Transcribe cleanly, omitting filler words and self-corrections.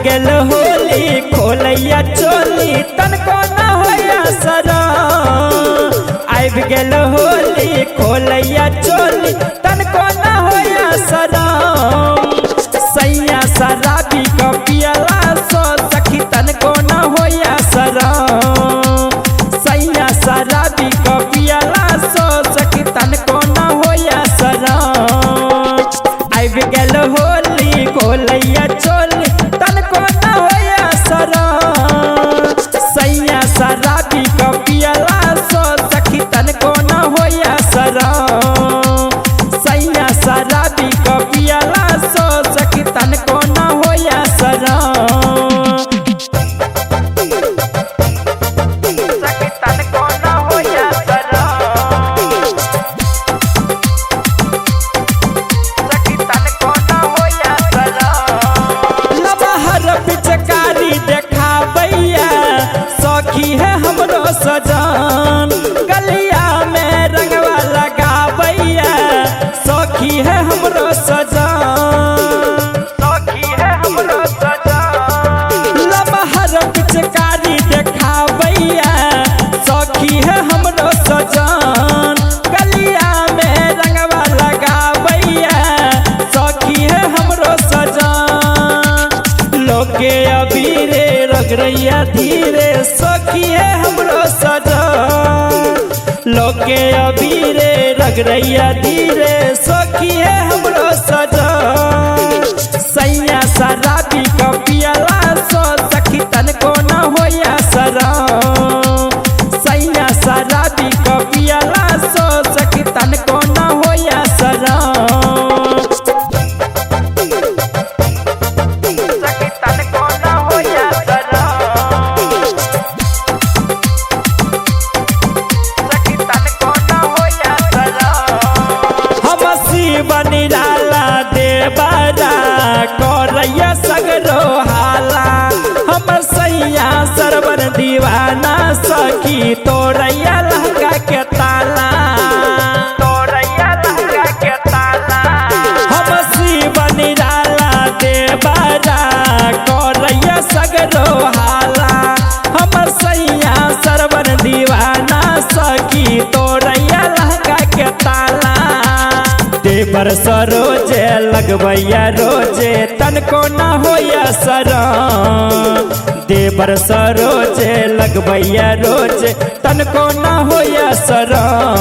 गेल होली खोलैया चोली तनको न होया शरम। आबि गेल होली खोलैया चोली तनको न होया शरम। सैया शराबी को पियला सो सखी तनको न होया शरम। सैया शराबी को पियला सो सखी तनको न होया शरम। आबि गेल होली खोलैया चोली तनको न होया शरम। सैया शराबी को पियला सो सखी तनको न होया शरम। सैया शराबी को पियला सो सखी तनको न होया शरम। सखी तनको न होया शरम। सखी तनको न होया शरम। लबहर पिचकारी देखाबैया सखी है हमरो सजन। गलिया में रंगवा लगाबैया सखी है हमरो सजन। सखी है हमरो सजन। लबहर पिचकारी देखाबैया सखी है हमरो सजन। गलिया में रंगवा लगाबैया सखी है हमरो सजन। लोके अबीरे रगरैया धीरे सखी है हमरो सजन। लोके अबीरे रगरैया धीरे सखी है हमरो सजन। सैया शराबी को पियला सो सखी तनको न होया शरम। सैया शराबी को पियला सो सखी तनको न होया शरम। सखी तनको न होया शरम। सखी तनको न होया शरम। हम शिव निराला देवरा करैया सगरो हाला। हम सैया सरवर दीवाना सखी तोरैया लहंगा के ताला। तोरैया लहंगा के ताला। हम शिव निराला देवरा करैया सगरो हाला। हम सैया सरवर दीवाना सखी तोरैया लहंगा के ताला। देवर सरोजे लगबैया रोजे तनको न होया शरम। देवर सरोजे लगबैया रोजे तनको न होया शरम।